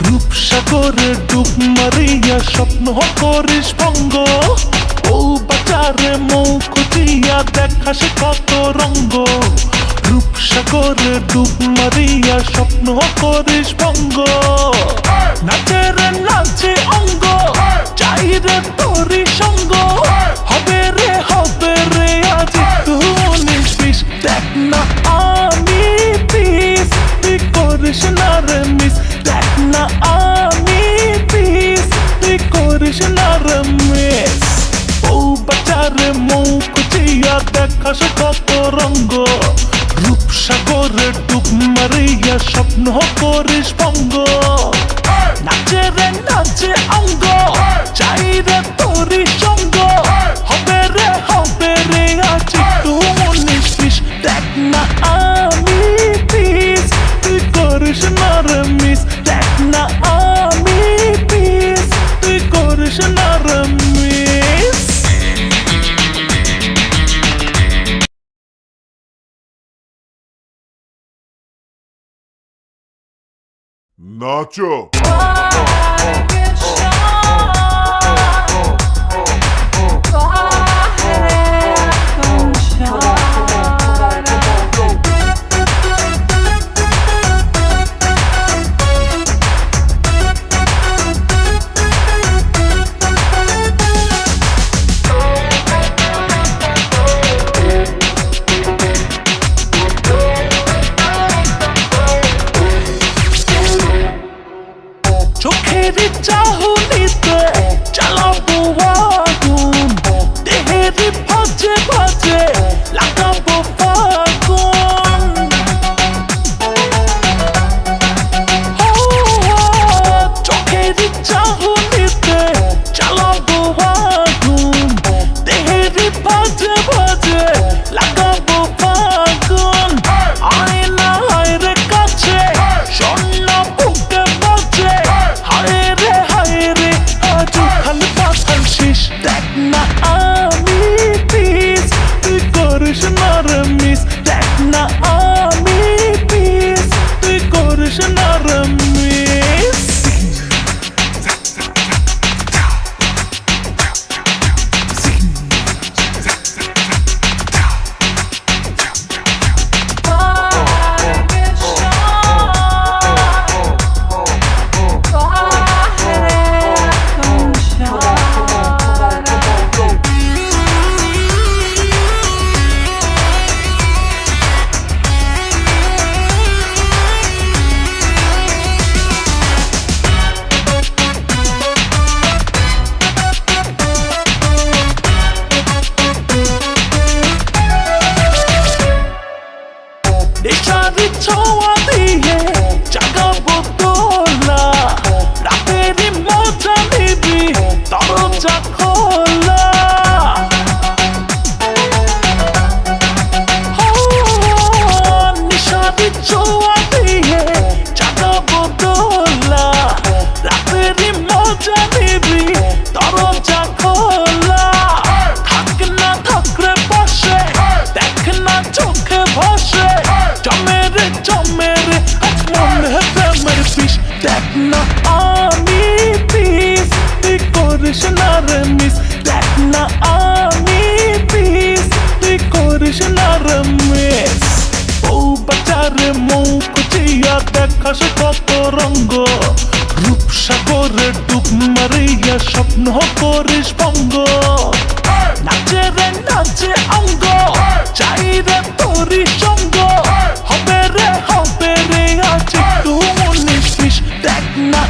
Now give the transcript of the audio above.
রূপসাগরে ডুব মারিয়া স্বপ্ন করিস ভঙ্গ, ও বাজারে মৌ খুঁজিয়া দেখা সে কত রঙ্গ। রূপসাগরে ডুব মারিয়া স্বপ্ন করিস ভঙ্গ, নাচে রে নাচে অঙ্গ, চাই রে তোরি সঙ্গ। হবে রে আজ একটু 19-20, দেখ না আমি পিস, তুই করিস না রে মিস। দেখ না আমি পিস, তুই করিস না রে মিস। ও বাজারে মৌ খুঁজিয়া দেখা সে কত রঙ্গ, রূপসাগরে ডুব মারিয়া স্বপ্ন করিস ভঙ্গ। নাচে রে নাচে অঙ্গ, চাই রে তোরি সঙ্গ। হবে রে আজ একটু 19-20, দেখ না আমি পিস, তুই করিস না রে মিস। দেখ না আমি পিস, তুই করিস না রে মিস। নাচো। চোখের চাহনিতে চালাবো আগুন, দেহের ভাজে ভাজে লাগাবো ফাগুন। চোখের চাহনিতে চালাবো আগুন, দেহের ভাজে ভাজে লাগাবো ফাগুন। আয়না হায়রে কাছে স্বর্ণ বুকে বাজে, হায় রে আজ খালি পাখাল শেষ। দেখ না আমি পিস, তুই করিস না রে মিস। দেখ না আমি পিস, তুই করিস না রে মিস। নেশারি ছোঁয়া দিয়ে জাগাবো তোলা, রাতেরই মজা নিবি দরজা খোলা। নেশারি ছোঁয়া দিয়ে জাগাবো তোলা, রাতেরই মজা নিবি দরজা খোলা। থাক না থাকরে বসে, দেখ না চোখে ভাসে, জমেরে আজ মনে প্রেমের পিস। দেখ না আমি পিস, তুই করিস না রে মিস। দেখ না আমি পিস, তুই করিস না রে মিস। ও বাজারে মৌ খুঁজিয়া দেখা সে কত রঙ্গ, রূপসাগরে ডুব মারিয়া স্বপ্ন করিস ভঙ্গ। নাচে রে নাচে অঙ্গ, চাই রে তোরি সঙ্গ। হবে রে আজ একটু 19-20, দেখ না